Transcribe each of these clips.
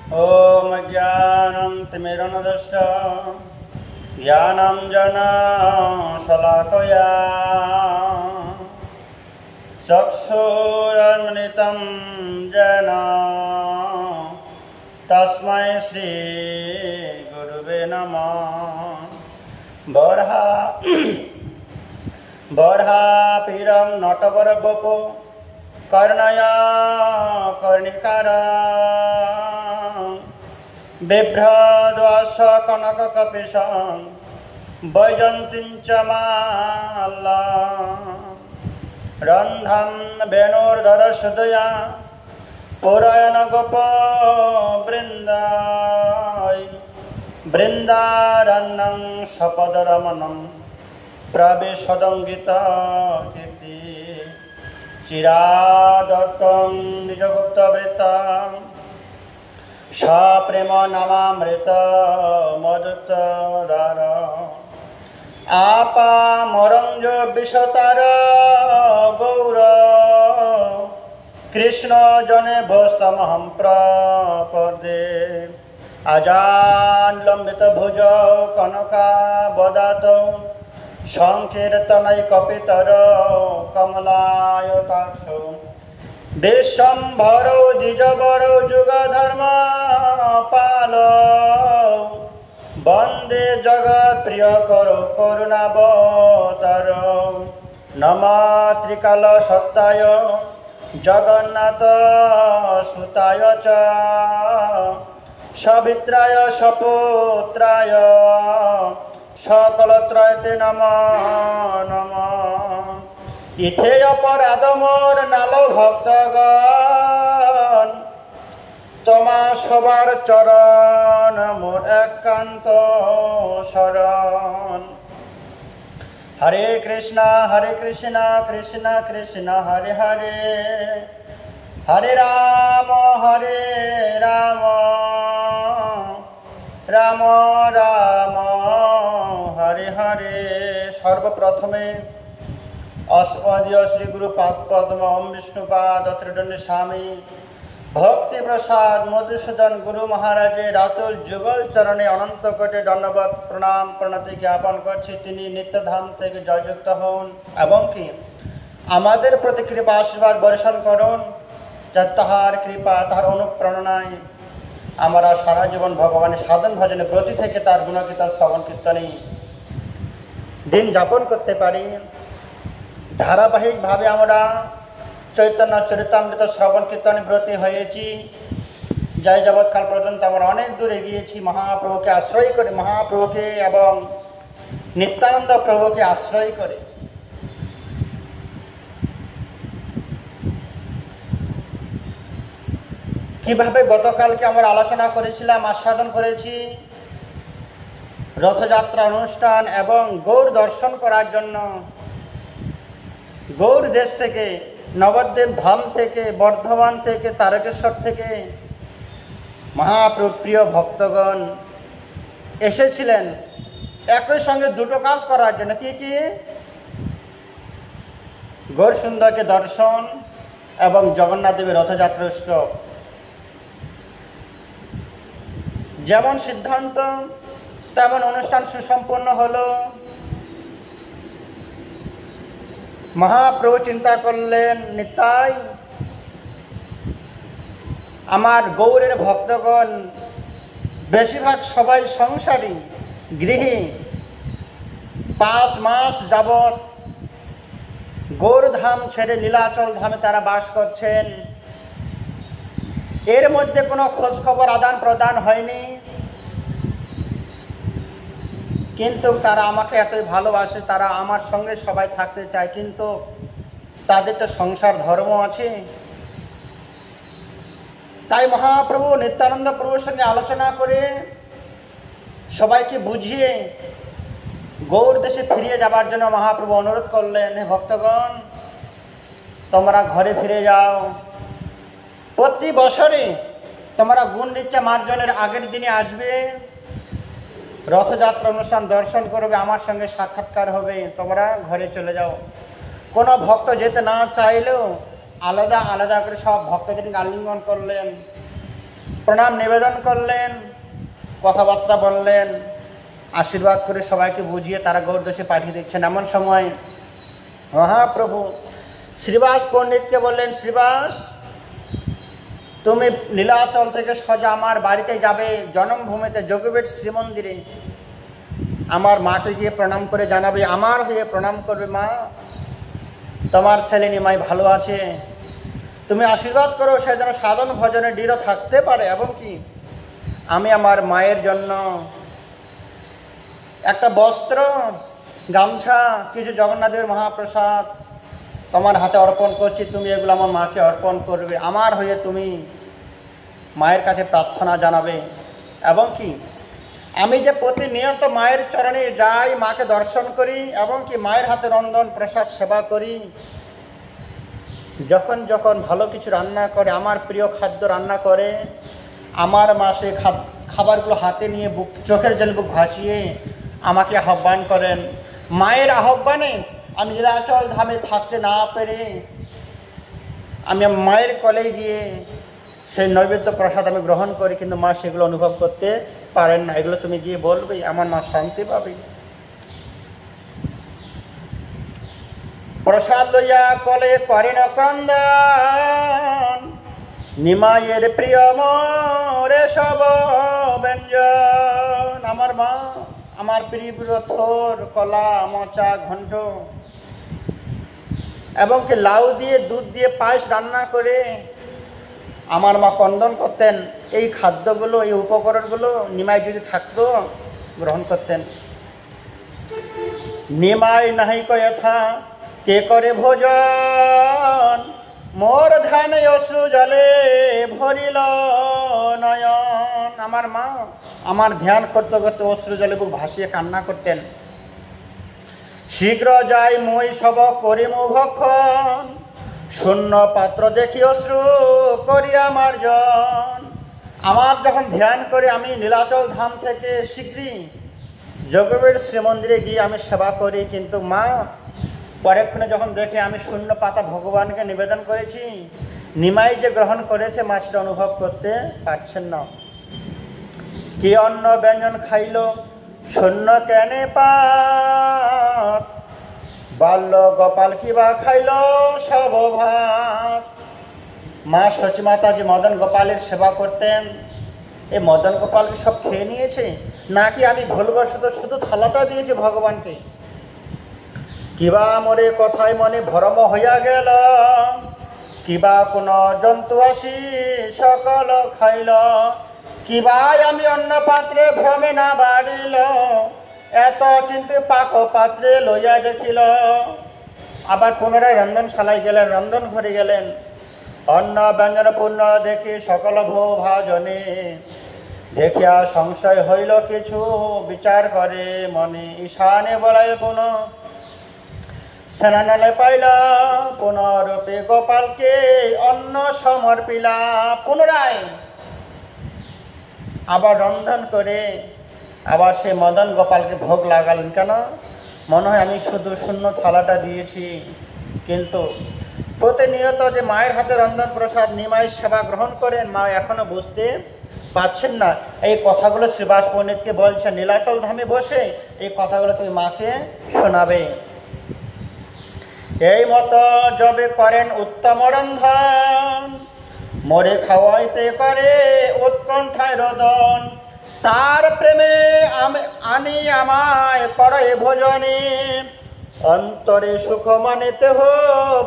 ॐ ज्ञानं तिमिरनदश्च ज्ञानं जनाशलाकया चक्षुरुन्मिलितं येन तस्मै श्रीगुरुवे नमः। बर्हापीडं नटवरवपो कर्णया कर्णिकारा बिभ्रद्वास कनककपिशं वैजयन्तीं च माला रन्ध्रं वेणुर्धरसुदया पुरायण बृन्दारण्यं सपदरमणं प्रविशदङ्गितकीर्ति चिरादत्तं निजगुप्तवृत्तं सप्रेम नामामृत मधुतदार आपामरंज विषतार गौर कृष्ण जने भोस्तमहं प्रपदे अजालंबित भुज कनकावदात संकीर्तनैकपितर कमलायताक्षो विश्वम्भरो द्विजवरो जुगधर्म पालो वंदे जगत प्रिय करो करुणावतार नमः त्रिकाल सत्ताय जगन्नाथ सुताय च सवित्राय सपुत्राय सकलत्रयते नमः नमः। इथे अपराध मोर नालो भक्तगण तमा सबार चरण मोर एकांत शरण। हरे कृष्णा कृष्ण कृष्ण हरे हरे हरे राम राम राम हरे हरे। सर्वप्रथमे अस्मदीय श्री गुरु पादपद्म ओम विष्णुपाद त्रिदंड स्वामी भक्ति प्रसाद मधुसूदन गुरु महाराजे रातुल जुगल चरणे अनंत कोटि दंडवत प्रणाम प्रणति ज्ञापन करछि। तिनि नित्यधाम থেকে জয়যুক্ত হন এবং কি আমাদের প্রতি কৃপা আশীর্বাদ বর্ষণ করুন, যাতে তাহার কৃপা তাহার অনুপ্রেরণায় আমরা সারা জীবন ভগবানের সাধন ভজনে ব্রতী থেকে তার গুণকীর্তন শ্রবণ কীর্তনে দিন যাপন করতে পারি। ধারাবাহিকভাবে আমরা চৈতন্য চরিতামৃত শ্রবণ কীর্তনে ব্রতী হয়েছি। যাই যাবৎকাল পর্যন্ত আমরা অনেক দূর এগিয়েছি মহাপ্রভুকে আশ্রয় করে, মহাপ্রভুকে এবং নিত্যানন্দ প্রভুকে আশ্রয় করে। কিভাবে গতকালকে আমরা আলোচনা করেছিলাম, আস্বাদন করেছি রথযাত্রা অনুষ্ঠান এবং গৌর দর্শন করার জন্য গৌর দেশ থেকে, নবদ্বীপ ধাম থেকে, বর্ধমান থেকে, তারকেশ্বর থেকে মহাপ্রভুর প্রিয় ভক্তগণ এসেছিলেন একই সঙ্গে দুটো কাজ করার জন্য। কি কি? গৌর সুন্দরকে দর্শন এবং জগন্নাথ দেবের রথযাত্রা উৎসব। যেমন সিদ্ধান্ত তেমন অনুষ্ঠান সুসম্পন্ন হলো। মহাপ্রভু চিন্তা করলেন, নিতাই আমার গৌরের ভক্তগণ বেশিরভাগ সবাই সংসারী গৃহী, 5 মাস যাবৎ গৌরধাম ছেড়ে নীলাচল ধামে তারা বাস করছেন। এর মধ্যে কোনো খোঁজ খবর আদান প্রদান হয়নি, কিন্তু তারা আমাকে এতই ভালোবাসে, তারা আমার সঙ্গে সবাই থাকতে চায়, কিন্তু তাদের তো সংসার ধর্ম আছে। তাই মহাপ্রভু নিত্যানন্দ প্রভুর সঙ্গে আলোচনা করে সবাইকে বুঝিয়ে গৌর দেশে ফিরে যাবার জন্য মহাপ্রভু অনুরোধ করলেন, হে ভক্তগণ তোমরা ঘরে ফিরে যাও। প্রতি বছরে তোমরা গুন্ডিচা মার্জনের আগের দিনে আসবে, রথযাত্রা অনুষ্ঠান দর্শন করবে, আমার সঙ্গে সাক্ষাৎকার হবে, তোমরা ঘরে চলে যাও। কোনো ভক্ত যেতে না চাইলেও আলাদা আলাদা করে সব ভক্তদের আলিঙ্গন করলেন প্রণাম নিবেদন করলেন, কথাবার্তা বললেন, আশীর্বাদ করে সবাইকে বুঝিয়ে তারা গৌরদেশে পাঠিয়ে দিচ্ছেন। এমন সময় মহাপ্রভু শ্রীবাস পণ্ডিতকে বললেন, শ্রীবাস, তুমি নীলাচল থেকে সোজা আমার বাড়িতে যাবে, জন্মভূমিতে যোগীপীঠ শ্রীমন্দিরে আমার মাকে গিয়ে প্রণাম করে জানাবে, আমার হয়ে প্রণাম করবে, মা তোমার ছেলে নিমাই ভালো আছে, তুমি আশীর্বাদ করো সে যেন সাধন ভজনে দৃঢ় থাকতে পারে, এবং কি আমি আমার মায়ের জন্য একটা বস্ত্র, গামছা, কিছু জগন্নাথের মহাপ্রসাদ তোমার হাতে অর্পণ করছি, তুমি এগুলো আমার মাকে অর্পণ করবে, আমার হয়ে তুমি মায়ের কাছে প্রার্থনা জানাবে। এবং কি আমি যে প্রতিনিয়ত মায়ের চরণে যাই, মাকে দর্শন করি, এবং কি মায়ের হাতে রন্ধন প্রসাদ সেবা করি, যখন যখন ভালো কিছু রান্না করে, আমার প্রিয় খাদ্য রান্না করে, আমার মা সেই খাবারগুলো হাতে নিয়ে চোখের জল বুক ভাসিয়ে আমাকে আহ্বান করেন। মায়ের আহ্বানে আমি নীলাচল ধামে থাকতে না পেরে আমি মায়ের কলেই গিয়ে সেই নৈবেদ্য প্রসাদ আমি গ্রহণ করি, কিন্তু মা সেগুলো অনুভব করতে পারেন না। এগুলো তুমি গিয়ে বলবে, আমার মা শান্তি পাবে। প্রসাদ লইয়া কলে করেন ক্রন্দন, নিমাইয়ের প্রিয় মোরে সব ব্যঞ্জন। আমার মা আমার প্রিয় থোর, কলা, মোচা, ঘণ্ট এবং কি লাউ দিয়ে দুধ দিয়ে পায়েস রান্না করে আমার মা ক্রন্দন করতেন। এই খাদ্যগুলো, এই উপকরণগুলো নিমাই যদি থাকতো গ্রহণ করতেন। নিমাই নাহি কয়থা কে করে ভোজন, মোর ধ্যানে অশ্রু জলে ভরিল নয়ন। আমার মা আমার ধ্যান করতে করতে অশ্রু জলে বুক ভাসিয়ে কান্না করতেন। শীঘ্র যাই মই সব করিমু ভক্ষণ, শূন্য পাত্র দেখি অশ্রু করি আমার জন। আমার যখন ধ্যান করে আমি নীলাচল ধাম থেকে শীঘ্রই যোগীপীঠ শ্রীমন্দিরে গিয়ে আমি সেবা করি, কিন্তু মা পরেক্ষণে যখন দেখে আমি শূন্য পাতা ভগবানকে নিবেদন করেছি, নিমাই যে গ্রহণ করেছে মা সেটা অনুভব করতে পারছেন না। কি অন্ন ব্যঞ্জন খাইল শূন্য কেনে পাত, বাল্য গোপাল কিবা খাইল সব ভাত। মা সচিমাতা যে মদন গোপালের সেবা করতেন, এই মদন গোপালকে সব খেয়ে নিয়েছে, নাকি আমি ভুলবশত শুধু থালাটা দিয়েছি ভগবানকে? কিবা মোরে কথায় মনে ভরম হইয়া গেল, কিবা কোন জন্তু আসি সকল খাইল, কিবা আমি অন্য পাত্রে ভ্রমে না বাড়িল, এত চিন্তে পাক পাত্রে লইয়া দেখিল। আবার পুনরায় রন্ধনশালায় গেলেন, রন্ধন ঘরে গেলেন। অন্ন ব্যঞ্জন পূর্ণ দেখি সকল ভো ভাজনে, দেখিয়া সংশয় হইল কিছু বিচার করে মনে। ঈশানে বলাই পুনঃ স্নানালে পাইলা, পুনরূপে গোপালকে অন্ন সমর্পিলা। পুনরায় আবার রন্ধন করে আবার সে মদন গোপালকে ভোগ লাগালেন। কেন? মনে হয় আমি শুধু শূন্য থালাটা দিয়েছি। কিন্তু প্রতিনিয়ত যে মায়ের হাতে রন্ধন প্রসাদ নিমাই সেবা গ্রহণ করেন, মা এখনো বুঝতে পাচ্ছেন না। এই কথাগুলো শ্রীবাস পণ্ডিতকে বলছেন, নীলাচল ধামে বসে এই কথাগুলো তুমি মাকে শোনাবে। এই মতো যবে করেন উত্তম রন্ধন, মোরে খাওয়াইতে করে উৎকণ্ঠায় রোদন। তার প্রেমে আনি আমায় করে ভোজনে, অন্তরে সুখ মানিতে হো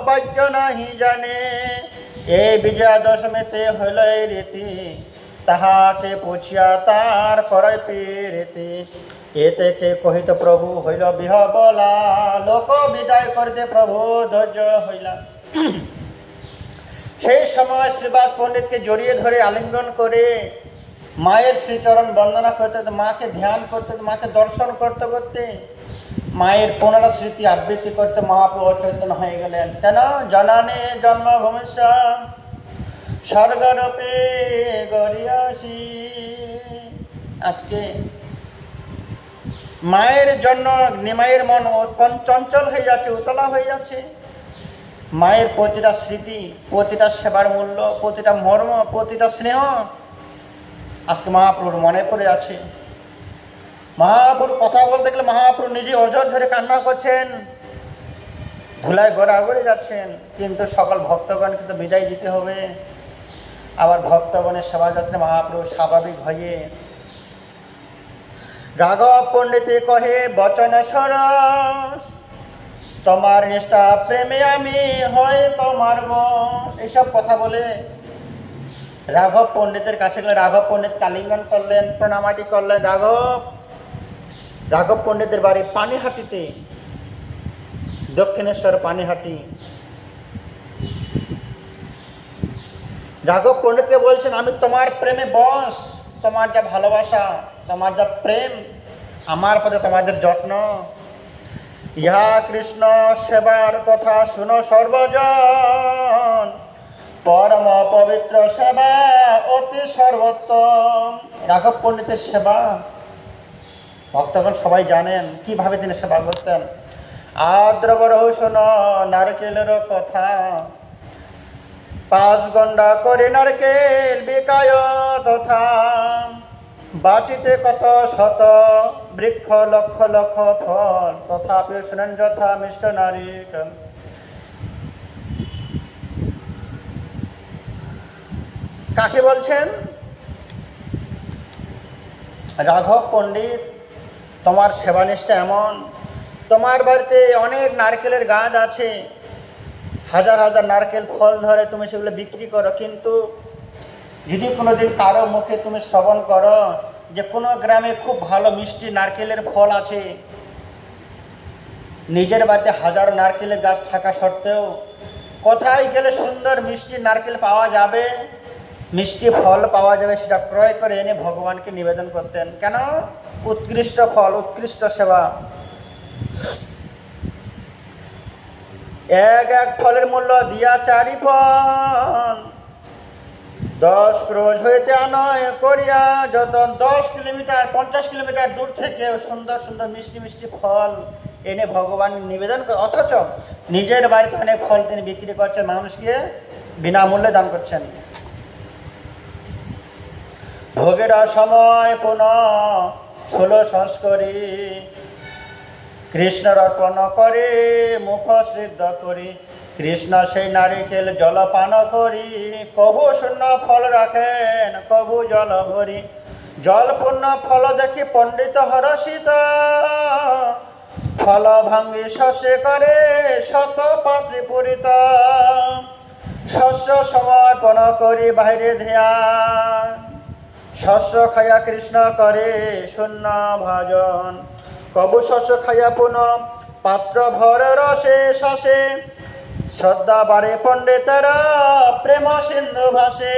বাক্য নাহি জানে। এই বিজয়া দশমীতে হইল এই রীতি, তাহাকে পুছিয়া তার করে প্রীতি। এতে কে কহিত প্রভু হইল বিহবলা, লোক বিদায় করতে প্রভু ধৈর্য হইলা। সেই সময় শ্রীবাস পণ্ডিতকে জড়িয়ে ধরে আলিঙ্গন করে মায়ের শ্রীচরণ বন্দনা করতে, মাকে ধ্যান করতে, মাকে দর্শন করতে করতে মায়ের পুনরা স্মৃতি আবৃত্তি করতে মহাপ্রভু চৈতন্য হয়ে গেলেন। কেন? জননে জন্মভূমিষ্য স্বর্গরূপে গরিয়াসি। আজকে মায়ের জন্য নিমাইয়ের মন চঞ্চল হয়ে যাচ্ছে, উতলা হয়ে যাচ্ছে। মায়ের প্রতিটা স্মৃতি, প্রতিটা সেবার মূল্য, প্রতিটা মর্ম, প্রতিটা স্নেহ আজকে মহাপ্রভুর মনে পড়ে আছে। মহাপ্রভু কথা বলতে গেলে মহাপ্রভু নিজে অঝর ধরে কান্না করছেন, ধুলায় গড়াগড়ে যাচ্ছেন, কিন্তু সকল ভক্তগণকে তো বিদায় দিতে হবে। আবার ভক্তগণের সেবা যত্নে মহাপ্রভু স্বাভাবিক হয়ে রাঘব পণ্ডিতে কহে বচন সরস, তোমার নিষ্ঠা প্রেমে আমি হয় তোমার বশ। এইসব কথা বলে রাঘব পণ্ডিতের কাছে গেলে রাঘব পণ্ডিত কালিঙ্গন করলেন, প্রণামাদি করলেন। রাঘব পণ্ডিতের বাড়ি পানিহাটিতে, দক্ষিণেশ্বর পানিহাটি। রাঘব পণ্ডিতকে বলছেন, আমি তোমার প্রেমে বশ, তোমার যা ভালোবাসা, তোমার যা প্রেম, আমার প্রতি তোমাদের যত্ন, ইহা কৃষ্ণ সেবার কথা শুনো সর্বজন, পরম পবিত্র সেবা অতি সর্বোত্তম। রাঘব পণ্ডিতের সেবা ভক্তগণ সবাই জানেন কিভাবে তিনি সেবা করতেন। আদ্রবরহ শোনো নারকেলের কথা, 5 গন্ডা করে নারকেল বিকায় তথা, বাটিতে কত শত বৃক্ষ লক্ষ লক্ষ ফল, তথাপি শোনেন যথা মিষ্ট নারিকেল। কাকে বলছেন? রাঘব পণ্ডিত, তোমার সেবানিষ্ঠা এমন, তোমার বাড়িতে অনেক নারকেলের গাছ আছে, হাজার হাজার নারকেল ফল ধরে, তুমি সেগুলো বিক্রি করো, কিন্তু যদি কোনোদিন কারো মুখে তুমি শ্রবণ করো যে কোনো গ্রামে খুব ভালো মিষ্টি নারকেলের ফল আছে, নিজের বাড়িতে হাজারো নারকেলের গাছ থাকা সত্ত্বেও কোথায় গেলে সুন্দর মিষ্টি নারকেল পাওয়া যাবে, মিষ্টি ফল পাওয়া যাবে, সেটা ক্রয় করে এনে ভগবানকে নিবেদন করতেন। কেন? উৎকৃষ্ট ফল, উৎকৃষ্ট সেবা। এক এক ফলের মূল্য দিয়া 4 ফল, 10 ক্রোশ হইতে আনয় করিয়া যত 10 কিলোমিটার 50 কিলোমিটার দূর থেকে সুন্দর সুন্দর মিষ্টি মিষ্টি ফল এনে ভগবান নিবেদন করে, অথচ নিজের বাড়িতে অনেক ফল তিনি বিক্রি করছেন, মানুষকে বিনামূল্যে দান করছেন। ভোগের সময় পুনঃ 16 সংস্করি, কৃষ্ণর অর্পণ করে মুখ সিদ্ধ করি, কৃষ্ণ সেই নারিকেল জল পান করি, কবু শূন্য ফল রাখেন কবু জল ভরি, জল পূর্ণ ফল দেখি পণ্ডিত হরষিত, ফল ভাঙ্গি শস্যে করে শত পাত্রী পূরিত, শস্য সমর্পণ করি বাইরে ধ্যান, শস্য খাইয়া কৃষ্ণ করে শূন্য ভাজন, কবু শস্য খাইয়া পুনঃ পাত্র ভর রসে শাসে, শ্রদ্ধা বাড়ে পণ্ডিতেরা প্রেম সিন্ধু ভাসে,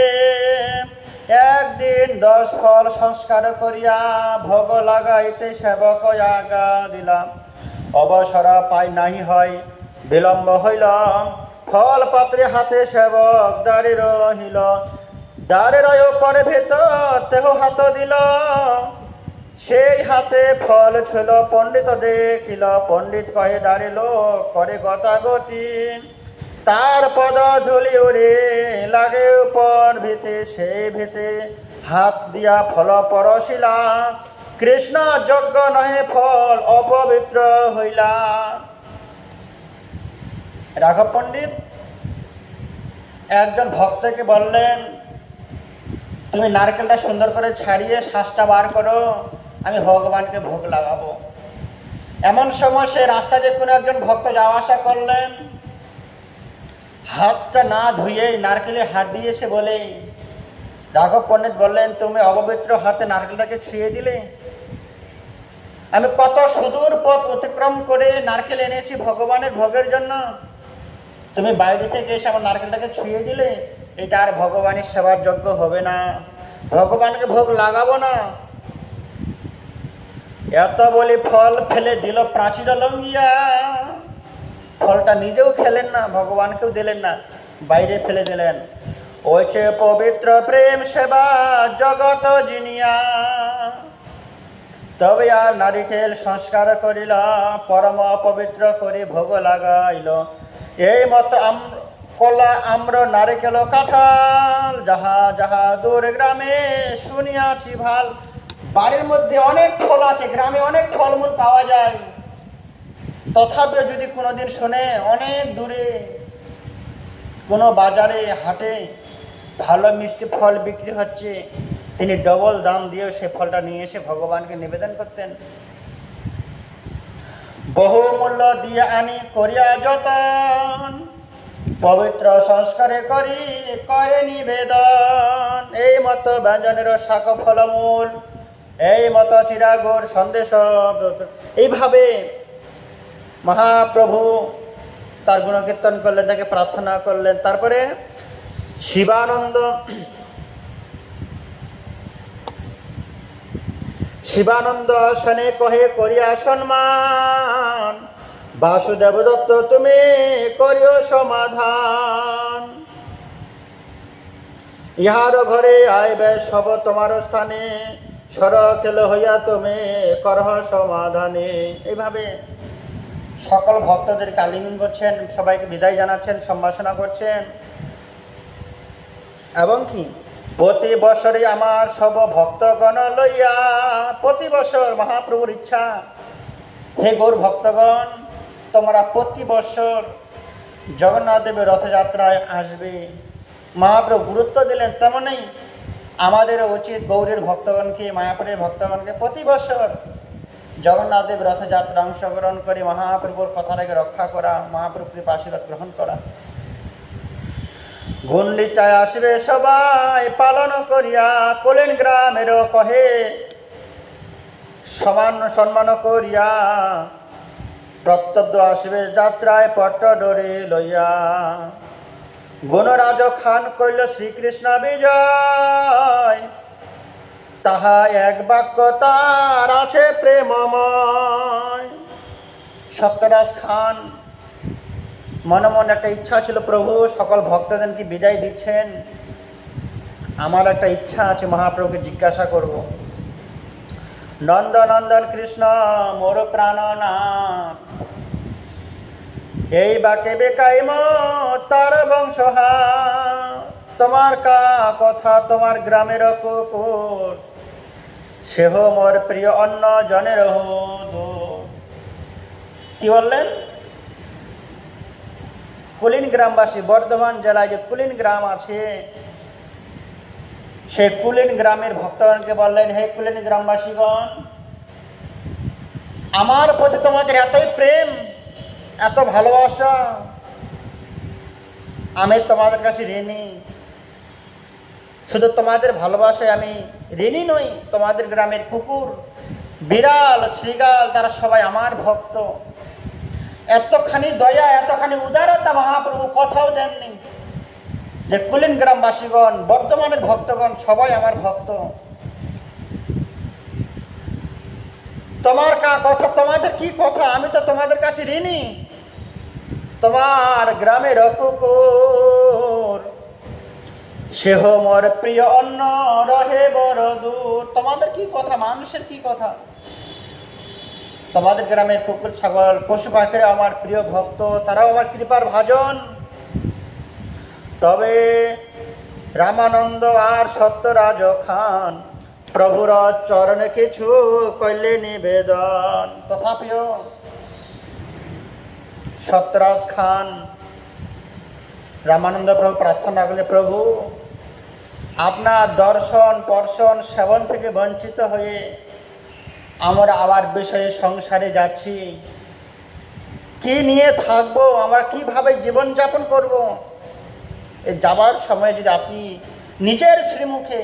একদিন 10 ফল সংস্কার করিয়া ভোগ লাগাইতে সেবক আগা দিলাম, অবসর পাই নাহি হয় বিলম্ব হইল, ফল পাত্রে হাতে সেবক দাঁড়ি রহিল, দ্বারের পরে ভেতর দেহ হাত দিল, সেই হাতে ফল ছিল পণ্ডিত দেখিল, পণ্ডিত কহে দাঁড়িল করে গতাগতি, তার পদ ধুলি উড়ে লাগে উপর ভিতে, সেই ভিতে হাত দিয়া ফল পরশিলা, কৃষ্ণ যজ্ঞ নহে ফল অপবিত্র হইলা। রাঘব পণ্ডিত একজন ভক্তকে বললেন, তুমি নারকেলটা সুন্দর করে ছাড়িয়ে শ্বাসটা বার করো, আমি ভগবানকে ভোগ লাগাবো। এমন সময় সে রাস্তা দিয়ে কোনো একজন ভক্ত যাওয়া আসা করলেন, হাতটা না ধুয়েই নারকেলে হাত দিয়েছে বলেই রাঘব পণ্ডিত বললেন, তুমি অপবিত্র হাতে নারকেলটাকে ছুঁয়ে দিলে, আমি কত সুদূর পথ অতিক্রম করে নারকেল এনেছি ভগবানের ভোগের জন্য, তুমি বাইরে থেকে এসে আমার নারকেলটাকে ছুঁয়ে দিলে, এটা আর ভগবানের সেবার যোগ্য হবে না, ভগবানকে ভোগ লাগাবো না। এত বলি ফল ফেলে দিল প্রাচীর লঙ্গিয়া, ফলটা নিজেও খেলেন না, ভগবানকেও দিলেন না, বাইরে ফেলে দিলেন। ওইছে পবিত্র প্রেম সেবা জগত জিনিয়া, তবে আর নারিকেল সংস্কার করিল, পরম পবিত্র করে ভোগ লাগাইল। এই মত কলা আম্র নারিকেল কাঁঠাল যাহা যাহা দূর গ্রামে শুনিয়াছি ভাল। বাড়ির মধ্যে অনেক ফল আছে, গ্রামে অনেক ফলমূল পাওয়া যায়, তথাপিও যদি কোনোদিন শোনে অনেক দূরে কোনো বাজারে হাটে ভালো মিষ্টি ফল বিক্রি হচ্ছে, তিনি ডবল দাম দিয়েও সে ফলটা নিয়ে এসে ভগবানকে নিবেদন করতেন। বহু মূল্য দিয়ে আনি করিয়া যতন, পবিত্র সংস্কারে করে নিবেদন। এই মতো ব্যঞ্জনের শাক ফলমূল, এই মতো চিরাগুড় সন্দেশ, এইভাবে মহাপ্রভু তার গুণকীর্তন করলেন, তাকে প্রার্থনা করলেন। তারপরে শিবানন্দ শনে কহে করিয়া সম্মান, বাসুদেব দত্ত তুমি করিও সমাধান। ইহার ঘরে আইবে সব তোমার স্থানে, সরকেল হইয়া তুমি করহ সমাধানে। এইভাবে সকল ভক্তদেরকে আলিঙ্গন করছেন, সবাইকে বিদায় জানাচ্ছেন, সম্ভাষণা করছেন। এবং কি প্রতি বছরই আমার সব ভক্তগণ লইয়া, প্রতি বছর মহাপ্রভুর ইচ্ছা, হে গৌর ভক্তগণ তোমরা প্রতি বছর জগন্নাথ দেবের রথযাত্রায় আসবে। মহাপ্রভু গুরুত্ব দিলেন, তেমনই আমাদেরও উচিত গৌরের ভক্তগণকে, মায়াপুরের ভক্তগণকে প্রতি বছর জগন্নাথ দেব রথযাত্রা অংশগ্রহণ করে মহাপ্রভুর কথাটাকে রক্ষা করা, মহাপ্রভুর কৃপা আশীর্বাদ গ্রহণ করা। গুন্ডিচায় আসবে সবাই পালন করিয়া, কোলেন গ্রামেরও কহে সমান সম্মান করিয়া, প্রত্যব্দ আসবে যাত্রায় পট্ট ডোরে লইয়া। গুণরাজ খান কইল শ্রীকৃষ্ণ বিজয়, তাহা এক বাক্য তার আছে প্রেমময়। সত্যরাজ খান মনে মনে একটা ইচ্ছা ছিল, প্রভু সকল ভক্তদেরকে বিদায় দিচ্ছেন, আমার একটা ইচ্ছা আছে মহাপ্রভুকে জিজ্ঞাসা করব। নন্দনন্দন কৃষ্ণ মোর প্রাণনাথ, এই বাকে বেকাইম তার বংশহা। তোমার কা কথা তোমার গ্রামের কুকুর, সেহ মোর প্রিয় অন্য জনের দূর। কি বললেন? কুলিন গ্রামবাসী, বর্ধমান জেলায় যে কুলিন গ্রাম আছে, সেই কুলিন গ্রামের ভক্তগণকে বললেন, হে কুলিন গ্রামবাসীগণ, আমার প্রতি তোমাদের এতই প্রেম, এত ভালোবাসা, আমি তোমাদের কাছে ঋণী। শুধু তোমাদের ভালোবাসায় আমি ঋণী নই, তোমাদের গ্রামের কুকুর, বিড়াল, শৃগাল তারা সবাই আমার ভক্ত। এতখানি দয়া, এতখানি উদারতা মহাপ্রভু কোথাও দেননি। যে কুলিন গ্রামবাসীগণ, বর্ধমানের ভক্তগণ সবাই আমার ভক্ত। তোমার কথা, তোমাদের কি কথা, আমি তো তোমাদের কাছে ঋণী। তোমার গ্রামের কুকুর, সেহ মোর প্রিয় অন্য রহে বড় দূর। তোমাদের কি কথা, মানুষের কি কথা? তোমাদের গ্রামের কুকুর, ছাগল, পশু পাখিরা আমার প্রিয় ভক্ত, তারাও আমার কৃপার ভাজন। তবে রামানন্দ আর সত্যরাজ খান প্রভুর চরণে কিছু কইলে নিবেদন। তথাপিও সত্যরাজ খান রামানন্দ প্রভু প্রার্থনা করলে, প্রভু আপনার দর্শন পর্শন সেবন থেকে বঞ্চিত হয়ে আমরা আবার বিষয়ে সংসারে যাচ্ছি, কি নিয়ে থাকবো, আমরা কিভাবে জীবনযাপন করব। এই যাবার সময় যদি আপনি নিজের শ্রীমুখে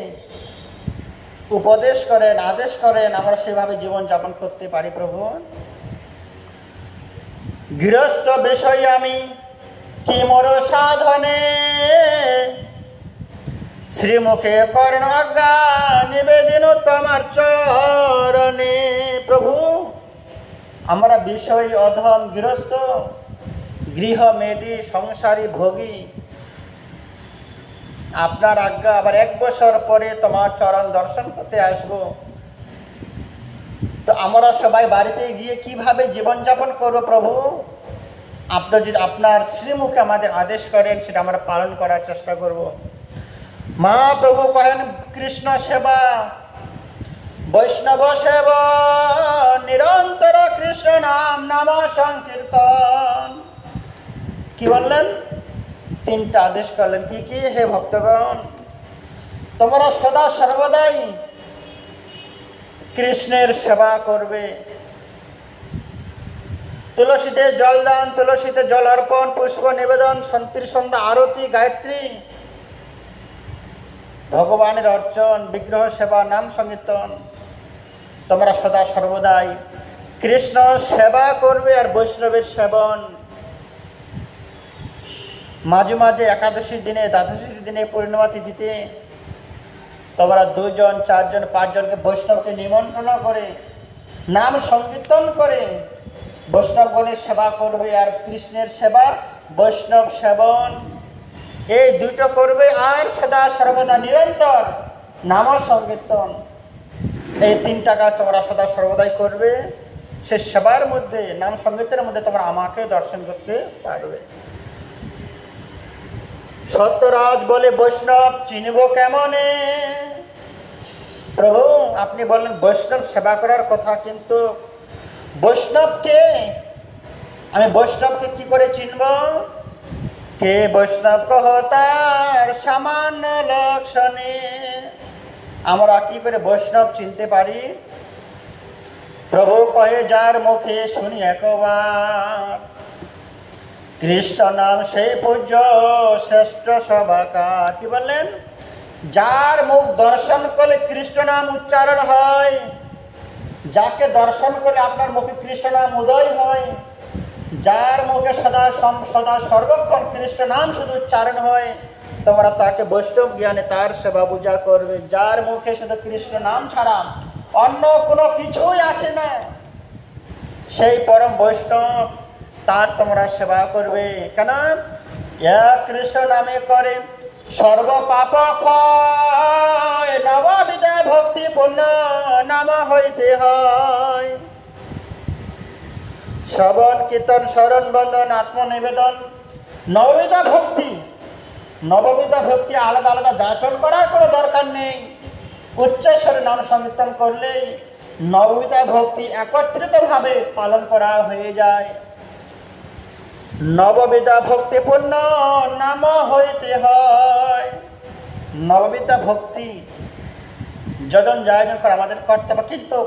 উপদেশ করেন, আদেশ করেন, আমরা সেভাবে জীবনযাপন করতে পারি। প্রভু গৃহস্থ বিষয় আমি কি মোর সাধনে, শ্রীমুখে কর্ণ আজ্ঞা নিবেদিন তোমার চরণে। প্রভু আমরা বিষয় অধম গৃহস্থ, গৃহ মেদি, সংসারী ভোগী, আপনার আজ্ঞা আবার 1 বছর পরে তোমার চরণ দর্শন করতে আসব। তো আমরা সবাই বাড়িতে গিয়ে কিভাবে জীবনযাপন করব প্রভু? আপনি যদি আপনার শ্রীমুখে আমাদের আদেশ করেন সেটা আমরা পালন করার চেষ্টা করব। মহাপ্রভু কহেন কৃষ্ণ সেবা বৈষ্ণব সেবা নিরন্তর কৃষ্ণ নাম নাম সংকীর্তন। কি বললেন? তিনটা আদেশ করলেন। কি কি? হে ভক্তগণ, তোমরা সদা সর্বদাই কৃষ্ণের সেবা করবে। তুলসীতে জল দান, তুলসীতে জল অর্পণ, পুষ্প নিবেদন, সন্ধ্যা আরতি, গায়ত্রী, ভগবানের অর্চন, বিগ্রহ সেবা, নাম সংকীর্তন। তোমরা সদা সর্বদাই কৃষ্ণ সেবা করবে আর বৈষ্ণবের সেবন। মাঝে মাঝে একাদশীর দিনে, দ্বাদশীর দিনে, পূর্ণিমা তিথিতে তোমরা 2 জন 4 জন 5 জনকে বৈষ্ণবকে নিমন্ত্রণ করে নাম সংকীর্তন করে বৈষ্ণবগণের সেবা করবে। আর কৃষ্ণের সেবা বৈষ্ণব সেবন, এই দুটো করবে। আর সদা সর্বদা নিরন্তর নাম সংকীর্তন, এই 3টা কাজ তোমরা সদা সর্বদাই করবে। সে সেবার মধ্যে, নাম সংকীর্তনের মধ্যে তোমরা আমাকে দর্শন করতে পারবে। সত্যরাজ বলে বৈষ্ণব চিনব কেমনে? প্রভু আপনি বললেন বৈষ্ণব সেবা করার কথা, কিন্তু বৈষ্ণবকে, আমি বৈষ্ণবকে কি করে চিনব? কে বৈষ্ণব কহ তার সামান্য লক্ষণে। আমরা কি করে বৈষ্ণব চিনতে পারি? প্রভু কহে যার মুখে শুনি একবার কৃষ্ণ নাম সেই পূজ্য শ্রেষ্ঠ সবাকার। কি বললেন? যার মুখ দর্শন করলে কৃষ্ণ নাম উচ্চারণ হয়, যাকে দর্শন করলে আপনার মুখে কৃষ্ণ নাম উদয় হয়, যার মুখে সদা সর্বক্ষণ কৃষ্ণ নাম শুধু উচ্চারণ হয়, তোমরা তাকে বৈষ্ণব জ্ঞানে তার সেবা পূজা করবে। যার মুখে শুধু কৃষ্ণ নাম ছাড়া অন্য কোনো কিছুই আসে না, সেই পরম বৈষ্ণব, তার তোমরা সেবা করবে। কেন? এক কৃষ্ণ নামে করে সর্ব পাপ ক্ষয়, নববিধা ভক্তি পূর্ণ নাম হইতে হয়। শ্রবণ কীর্তন শরণ বন্দন আত্মনিবেদন, নববিধা ভক্তি। নববিধা ভক্তি আলাদা আলাদা যাচন করার কোনো দরকার নেই। উচ্চস্বরে নাম সংকীর্তন করলেই নববিধা ভক্তি একত্রিতভাবে পালন করা হয়ে যায়। নববিধা ভক্তিপূর্ণ নাম হইতে হয়। নববিধা ভক্তি যজন যায়জন করে আমাদের কর্তব্য, কিন্তু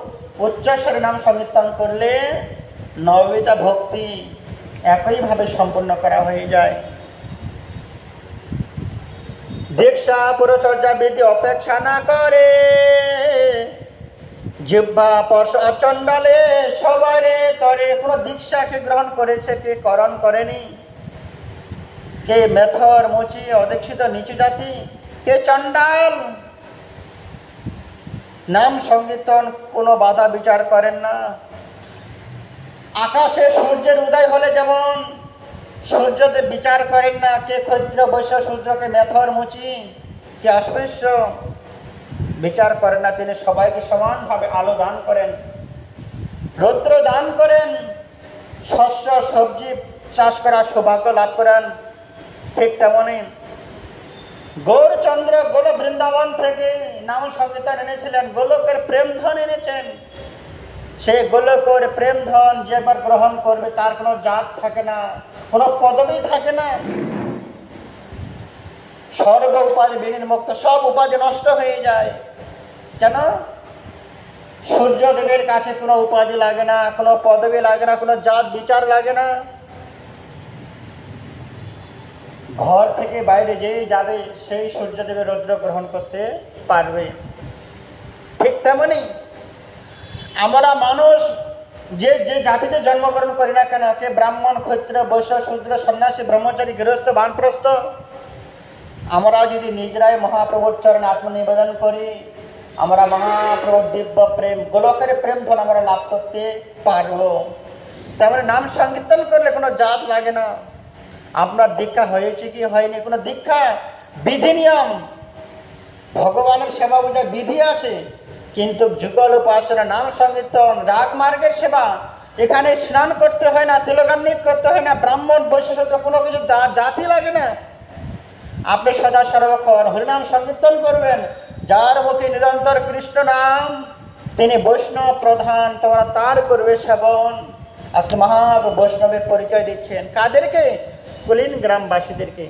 উচ্চস্বরে নাম সংকীর্তন করলে নববিধা ভক্তি একইভাবে সম্পূর্ণ করা হয়ে যায়। দীক্ষা পুরুষর্যা বিধি অপেক্ষা না করে, জিহ্বা স্পর্শ চণ্ডালে সবারে তরে। কোনো দীক্ষাকে গ্রহণ করেছে, কে করণ করেনি, কে মেথর মুচি অদীক্ষিত নিচু জাতি, কে চণ্ডাল। নাম সংকীর্তন কোনো বাধা বিচার করেন না। আকাশে সূর্যের উদয় হলে যেমন সূর্যদেব বিচার করেন না কে ক্ষত্রিয় বৈশ্য শূদ্রকে মেথর মুচি কে অস্পৃশ্য, বিচার করেন না। তিনি সবাইকে সমানভাবে আলো দান করেন, রৌদ্র দান করেন, শস্য সবজি চাষ করার সৌভাগ্য লাভ করেন। ঠিক তেমনই গৌরচন্দ্র গোলক বৃন্দাবন থেকে নাম সংকীর্তন এনেছিলেন, গোলকের প্রেম ধন এনেছেন। সেই গোলকের প্রেম ধন যেবার গ্রহণ করবে তার কোনো জাত থাকে না, কোনো পদবি থাকে না। সর্ব উপাধি বিনির্মুক্ত, সব উপাধি নষ্ট হয়ে যায়। কেন? সূর্যদেবের কাছে কোনো উপাধি লাগে না, কোনো পদবি লাগে না, কোনো জাত বিচার লাগে না। ঘর থেকে বাইরে যেই যাবে সেই সূর্যদেবের রৌদ্র গ্রহণ করতে পারবে। ঠিক তেমনি আমরা মানুষ যে যে জাতিতে জন্মগ্রহণ করি না কেন, কে ব্রাহ্মণ ক্ষত্রিয় বৈশ্য শূদ্র সন্ন্যাসী ব্রহ্মচারী গৃহস্থ বানপ্রস্থ, আমরা যদি নিজেরাই মহাপ্রভুর চরণে আত্মনিবেদন করি, আমরা মহাপ্রভুর দিব্য প্রেম গোলকের প্রেম ধন আমরা লাভ করতে পারবো। তেমন নাম সংকীর্তন করলে কোনো জাত লাগে না। আপনার দীক্ষা হয়েছে কি হয়নি, কোনো দীক্ষা বিধি নিয়ম, ভগবানের সেবা বোঝায় বিধি আছে, কিন্তু যুগল উপাসনা নাম সংকীর্তন রাগ মার্গের সেবা এখানে স্নান করতে হয় না, তিলকান্বিত করতে হয় না, ব্রাহ্মণ বৈশ্য কোনো কিছু জাতি লাগে না। আপনি সদা সর্বক্ষণ হরিনাম সংকীর্তন করবেন। যার মুখে নিরন্তর কৃষ্ণ নাম, তিনি বৈষ্ণব প্রধান, তোমরা তার করবে সেবন। আজকে মহা বৈষ্ণবের পরিচয় দিচ্ছেন কাদেরকে? কুলীন গ্রামবাসীদেরকে।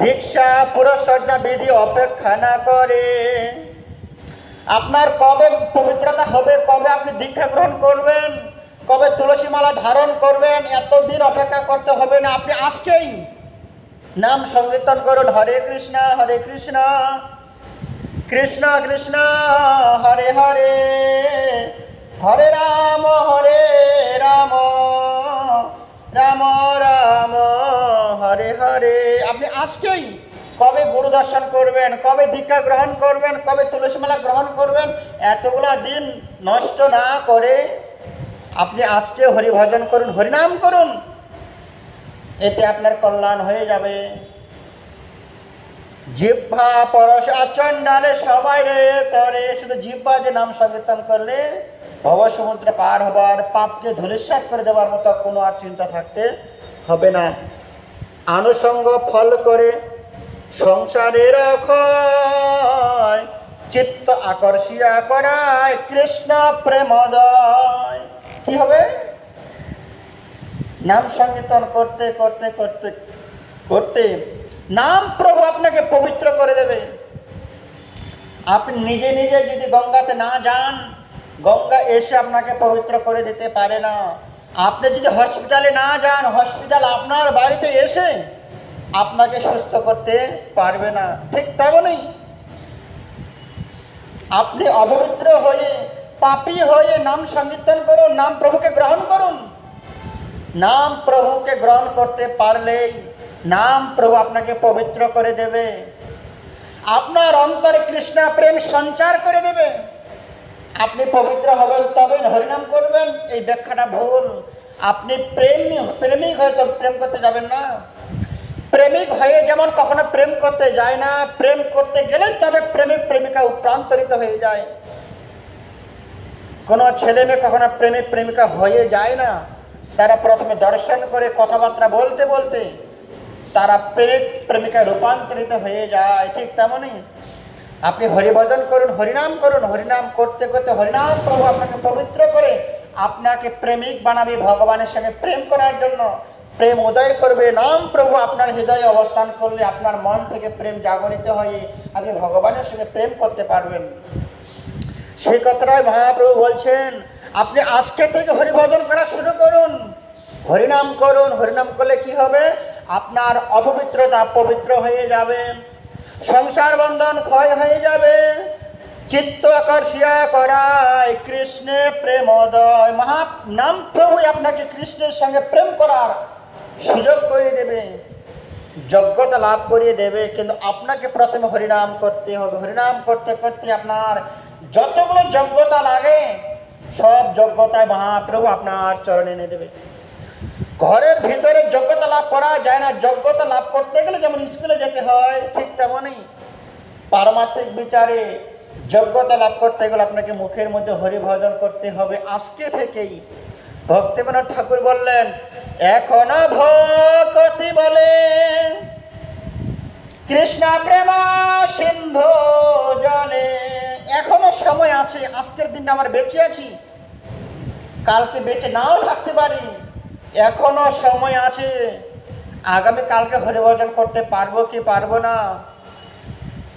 দীক্ষা পুরস্চর্যা বিধি অপেক্ষা না করে, আপনার কবে পবিত্রতা হবে, কবে আপনি দীক্ষা গ্রহণ করবেন, কবে তুলসী মালা ধারণ করবেন, এতদিন অপেক্ষা করতে হবে না। আপনি আজকেই নাম সংকীর্তন করুন। হরে কৃষ্ণ কৃষ্ণ কৃষ্ণ হরে হরে, হরে রাম রাম রাম হরে হরে। আপনি আজকেই কবে গুরু দর্শন করবেন, কবে দীক্ষা গ্রহণ করবেন, কবে তুলসী মালা গ্রহণ করবেন, এতগুলা দিন নষ্ট না করে আপনি আজকে হরি ভজন করুন, হরিনাম করুন। এতে আপনার কল্যাণ হয়ে যাবে। জিহ্বা পরশ আচণ্ডালে সবাই রে তরে, শুধু জিহ্বা যে নাম সংকীর্তন করলে ভব সমুদ্রে পার হবার, পাপকে ধূলিসাৎ করে দেওয়ার মতো কোনো আর চিন্তা থাকতে হবে না। আনুষঙ্গ ফল করে সংসারের ক্ষয়, চিত্ত আকর্ষিয়া করায় কৃষ্ণ প্রেমদয়। কি হবে? নাম সংকীর্তন করতে করতে করতে করতে নাম প্রভু আপনাকে পবিত্র করে দেবে। আপনি নিজে নিজে যদি গঙ্গাতে না যান, গঙ্গা এসে আপনাকে পবিত্র করে দিতে পারে না। আপনি যদি হসপিটালে না যান, হসপিটাল আপনার বাড়িতে এসে আপনাকে সুস্থ করতে পারবে না। ঠিক তেমনই আপনি অপবিত্র হয়ে, পাপী হয়ে নাম সংকীর্তন করুন, নাম প্রভুকে গ্রহণ করুন। নাম প্রভুকে গ্রহণ করতে পারলেই নাম প্রভু আপনাকে পবিত্র করে দেবে, আপনার অন্তরে কৃষ্ণ প্রেম সঞ্চার করে দেবে। আপনি পবিত্র হবেন তবে হরিনাম করবেন, এই ব্যাখ্যাটা ভুল। আপনি প্রেমিক হয়তো প্রেম করতে যাবেন না। প্রেমিক হয়ে যেমন কখনো প্রেম করতে যায় না, প্রেম করতে গেলে তবে প্রেমিক প্রেমিকা উৎপ্রান্তরিত হয়ে যায়। কোনো ছেলে মেয়ে কখনো প্রেমিক প্রেমিকা হয়ে যায় না। তারা প্রথমে দর্শন করে কথাবার্তা বলতে বলতে তারা প্রেমিক প্রেমিকায় রূপান্তরিত হয়ে যায়। ঠিক তেমনই আপনি হরিভজন করুন, হরিনাম করুন। হরিনাম করতে করতে হরিনাম প্রভু আপনাকে পবিত্র করে আপনাকে প্রেমিক বানাবে, ভগবানের সঙ্গে প্রেম করার জন্য প্রেম উদয় করবে। নাম প্রভু আপনার হৃদয়ে অবস্থান করলে আপনার মন থেকে প্রেম জাগরিত হয়ে আপনি ভগবানের সঙ্গে প্রেম করতে পারবেন। সেই কথাটাই মহাপ্রভু বলছেন, আপনি আজকে থেকে হরিভজন করা শুরু করুন, হরিনাম করুন। হরিনাম করলে কি হবে? আপনার অপবিত্রতা পবিত্র হয়ে যাবে, সংসার বন্ধন ক্ষয় হয়ে যাবে, চিত্ত আকর্ষিয়া করায় কৃষ্ণে প্রেমোদয়। নাম প্রভু আপনাকে কৃষ্ণের সঙ্গে প্রেম করার সুযোগ করে দেবে, যোগ্যতা লাভ করিয়ে দেবে। কিন্তু আপনাকে প্রথমে হরিনাম করতে হবে। হরিনাম করতে করতে আপনার যতগুলো যোগ্যতা লাগে সব যোগ্যতায় মহাপ্রভু আপনার চরণে এনে দেবে। ঘরের ভিতরে যোগ্যতা লাভ করা যায় না। যোগ্যতা লাভ করতে গেলে যেমন স্কুলে যেতে হয়, ঠিক তেমনই পারমার্থিক বিচারে যোগ্যতা লাভ করতে গেলে আপনাকে মুখের মধ্যে হরিভজন করতে হবে আজকে থেকেই। ভক্তিবিনোদ ঠাকুর বললেন, এখনো ভক্তি বলে কৃষ্ণ প্রেম সিন্ধু জলে। এখনো সময় আছে। আজকের দিনটা আমরা বেঁচে আছি, কালকে বেঁচে নাও থাকতে পারি। এখনো সময় আছে। আগামী কালকে হরিভজন করতে পারবো কি পারবো না,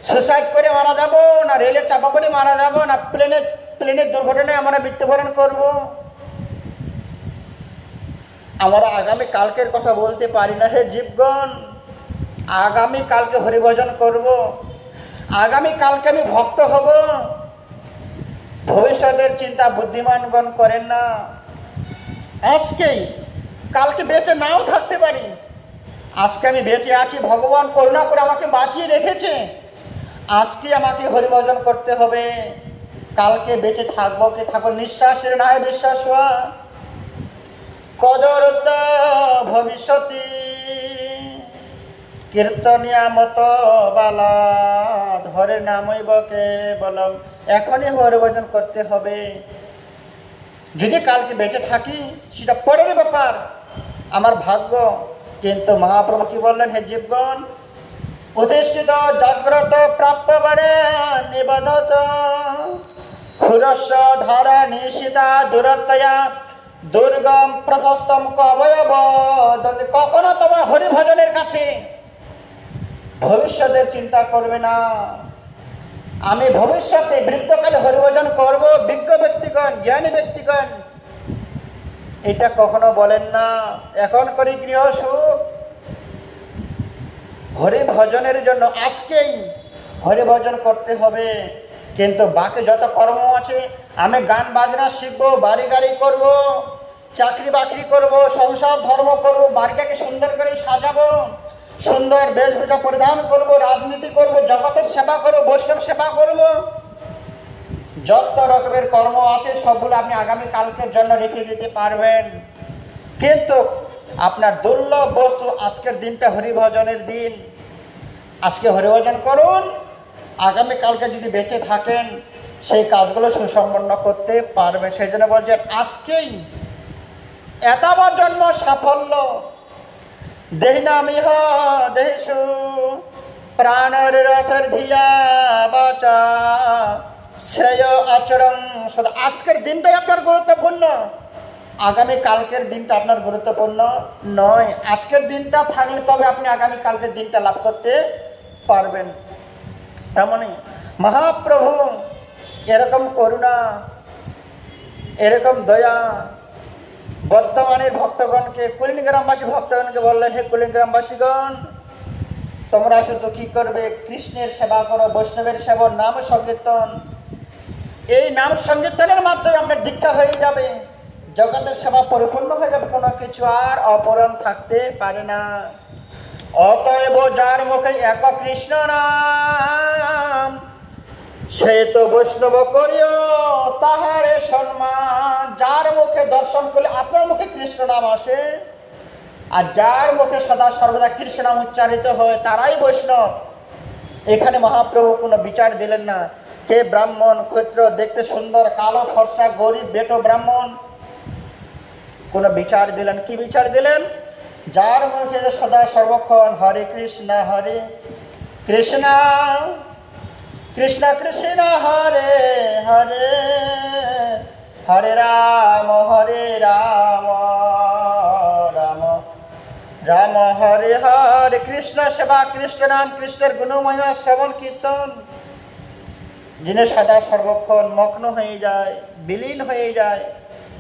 সুসাইড করে মারা যাব না রেলে চাপা পড়ে মারা যাব না প্লেনের দুর্ঘটনায় আমরা মৃত্যুবরণ করব। আমরা আগামী কালকের কথা বলতে পারি না। হে জীবগণ, আগামী কালকে হরিভজন করব, আগামী কালকে আমি ভক্ত হব। ভবিষ্যতের চিন্তা বুদ্ধিমানগণ করেন না। আজকেই, কালকে বেঁচে নাও থাকতে পারি। আজকে আমি বেঁচে আছি, ভগবান করুণা করে আমাকে বাঁচিয়ে রেখেছে। আজকে আমাকে হরিভজন করতে হবে। কালকে বেঁচে থাকবো কি থাকবো নিঃশ্বাসের নাই বিশ্বাস হওয়া। কদরুদ্ধ ভবিষ্যতি কীর্তনিয়া মত বালা, হরে নামই বকে বলম। এখনই হরিভজন করতে হবে। যদি কালকে বেঁচে থাকি সেটা পরের ব্যাপার, আমার ভাগ্য। কিন্তু মহাপ্রভু কি বললেন, হে জীবগণ, প্রতিষ্ঠিত জাগ্রত প্রাপ্য বারে নিবধত ক্ষুরস্য ধারা নিশিতা দূরত্বয়া দুর্গম প্রশস্তম কবয়ব। কখনো তোমার হরিভজনের কাছে ভবিষ্যতের চিন্তা করবে না। আমি ভবিষ্যতে বৃদ্ধকালে হরিভজন করব, বিজ্ঞ ব্যক্তিগণ, জ্ঞানী ব্যক্তিগণ এটা কখনো বলেন না। এখন করি গৃহ সুখ, হরিভজনের জন্য আজকেই হরিভজন করতে হবে। কিন্তু বাকি যত কর্ম আছে, আমি গান বাজনা শিখবো, বাড়ি গাড়ি করব, চাকরি বাকরি করব, সংসার ধর্ম করব, বাড়িটাকে সুন্দর করে সাজাবো, সুন্দর বেশভূষা পরিধান করব, রাজনীতি করব, জগতের সেবা করব, বৈষ্ণব সেবা করব, যত রকমের কর্ম আছে সবগুলো আপনি আগামী কালকের জন্য রেখে দিতে পারবেন। কিন্তু আপনার দুর্লভ বস্তু আজকের দিনটা হরিভজনের দিন। আজকে হরিভজন করুন, আগামী কালকে যদি বেঁচে থাকেন সেই কাজগুলো সুসম্পন্ন করতে পারবে। সেই জন্য বলছেন আজকেই এতবার জন্ম সাফল্য দেহিনামিহ দেহিষু প্রাণের রথের ধিয়া বাচা শ্রেয় আচরণ। সদা আজকের দিনটাই আপনার গুরুত্বপূর্ণ, আগামী কালকের দিনটা আপনার গুরুত্বপূর্ণ নয়। আজকের দিনটা থাকলে তবে আপনি আগামী কালকের দিনটা লাভ করতে পারবেন। তেমনই মহাপ্রভু এরকম করুণা, এরকম দয়া বর্তমানের ভক্তগণকে, কুলিনগ্রামবাসী ভক্তগণকে বললেন, হে কুলিনগ্রামবাসীগণ, তোমরা শুধু কি করবে, কৃষ্ণের সেবা করো, বৈষ্ণবের সেবা, নাম সংকীর্তন। এই নাম সংকীর্তনের মাধ্যমে আপনার দীক্ষা হয়ে যাবে, জগতের সেবা পরিপূর্ণ হয়ে যাবে, কোনো কিছু আর অপূরণ থাকতে পারে না। অতএব যার মুখে এক কৃষ্ণ নাম, সে তো বৈষ্ণব করিও তাহারে সম্মান। যার মুখে দর্শন করলে আপনার মুখে কৃষ্ণ নাম আসে, আর যার মুখে সদা সর্বদা কৃষ্ণ নাম উচ্চারিত হয় তারাই বৈষ্ণব। এখানে মহাপ্রভু কোনো বিচার দিলেন না, কে ব্রাহ্মণ ক্ষত্র, দেখতে সুন্দর, কালো ফর্সা, গরিব, বেটো ব্রাহ্মণ, কোনো বিচার দিলেন। কি বিচার দিলেন? যার মুখে সদা সর্বক্ষণ হরে কৃষ্ণ কৃষ্ণ কৃষ্ণ হরে হরে, হরে রাম রাম রাম হরে হরে, কৃষ্ণ সেবা, কৃষ্ণ নাম, কৃষ্ণের গুণমহিমা শ্রবণ কীর্তন, যিনি সদা সর্বক্ষণ মগ্ন হয়ে যায়, বিলীন হয়ে যায়,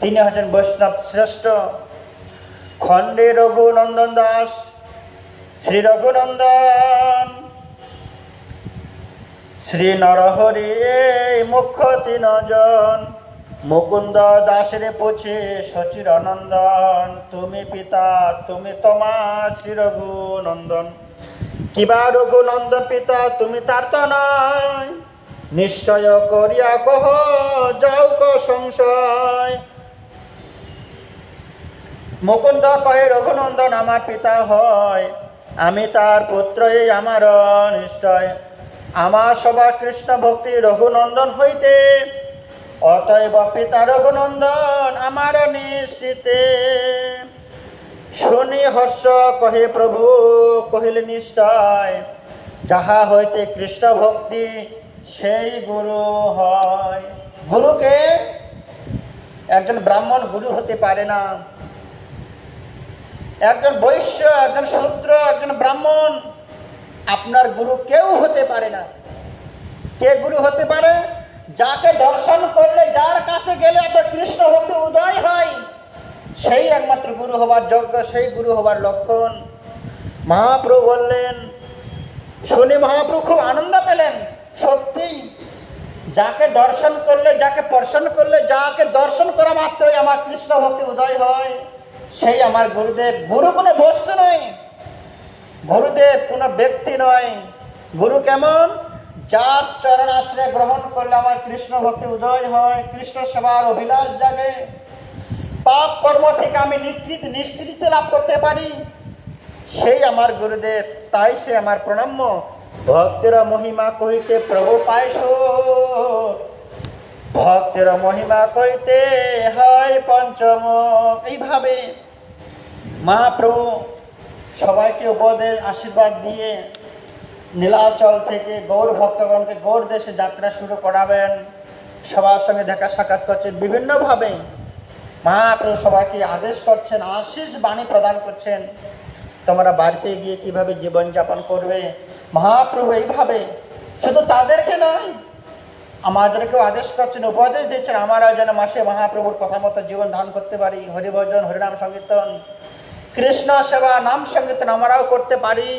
তিনি হচ্ছেন বৈষ্ণব শ্রেষ্ঠ। খণ্ডে রঘুনন্দন দাস, শ্রী রঘুনন্দন, শ্রী নরহরি মুখ্য তিনজন, মুকুন্দ দাসের পুছে সচির নন্দন, তুমি পিতা তুমি তোমার শ্রী রঘুনন্দন। কিবা রঘুনন্দন পিতা তুমি তার তো নয়, নিশ্চয় করিয়া কহ যাও ক সংশয়। মুকুন্দ কহে রঘুনন্দন আমার পিতা হয়, আমি তার পুত্র, এই আমার নিশ্চয়। আমার সবার কৃষ্ণ ভক্তি রঘুনন্দন হইতে, অতএব পিতা রঘুনন্দন আমার নিশ্চিতে। শুনি হর্ষ কহে প্রভু কহিলে নিশ্চয়, যাহা হইতে কৃষ্ণ ভক্তি সেই গুরু হয়। গুরুকে একজন ব্রাহ্মণ গুরু হতে পারে না, একজন বৈশ্য, একজন শূদ্র, একজন ব্রাহ্মণ আপনার গুরু কেউ হতে পারে না। কে গুরু হতে পারে? যাকে দর্শন করলে, যার কাছে গেলে আপনার কৃষ্ণ ভক্তি উদয় হয়, সেই একমাত্র গুরু হবার যোগ্য, সেই গুরু হবার লক্ষণ। মহাপ্রভু বললেন, শুনে মহাপ্রভু খুব আনন্দ পেলেন। সত্যি যাকে দর্শন করলে, যাকে স্পর্শন করলে, যাকে দর্শন করা মাত্রই আমার কৃষ্ণ ভক্তি উদয় হয়, সেই আমার গুরুদেব। গুরু কোনো বস্তু নয়, গুরুদেব কোনো ব্যক্তি নয়। গুরু কেমন? যার চরণ আশ্রয় গ্রহণ করলে আমার কৃষ্ণ ভক্তি উদয় হয়, কৃষ্ণ সেবার অভিলাষ জাগে, পাপ কর্ম থেকে আমি নিষ্কৃতি লাভ করতে পারি, সেই আমার গুরুদেব। তাই সে আমার প্রণম্য। ভক্তের মহিমা কহিতে প্রভু পাইস, ভক্তের মহিমা কইতে হয় পঞ্চমুখ। এইভাবে মহাপ্রভু সবাইকে উপদেশ আশীর্বাদ দিয়ে নীলাচল থেকে গৌর ভক্তগণকে গৌর দেশে যাত্রা শুরু করাবেন। সবার সঙ্গে দেখা সাক্ষাৎ করছেন, বিভিন্নভাবে মহাপ্রভু সবাইকে আদেশ করছেন, আশীষ বাণী প্রদান করছেন, তোমরা বাড়িতে গিয়ে কিভাবে জীবনযাপন করবে। মহাপ্রভু এইভাবে শুধু তাদেরকে নয়, আমাদেরকেও আদেশ করছেন, উপদেশ দিচ্ছেন, আমরা যেন মাসে মহাপ্রভুর কথা মতো জীবন ধারণ করতে পারি। হরিভজন, হরিনাম সংকীর্তন, কৃষ্ণ সেবা, নাম সংকীর্তন আমরাও করতে পারি।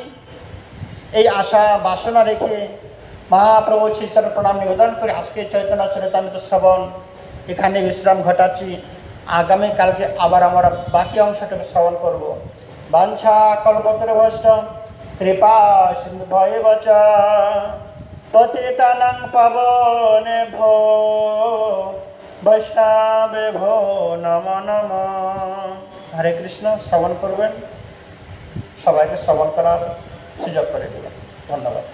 এই আশা বাসনা রেখে মহাপ্রভু শ্রীচরণ প্রণাম নিবেদন করে আজকে চৈতন্য চরিতামৃত শ্রবণ এখানে বিশ্রাম ঘটাচ্ছি। আগামীকালকে আবার আমরা বাকি অংশটাকে শ্রবণ করব। বাঞ্ছা কল্পতরুভ্যশ্চ কৃপা সিন্ধুভ্যেব চ পতিতানাং পাবনেভ্যো বৈষ্ণবেভ্যো নমো নমঃ। হরে কৃষ্ণ। শ্রবণ করবেন, সবাইকে শ্রবণ করার সুযোগ করে দিলাম। ধন্যবাদ।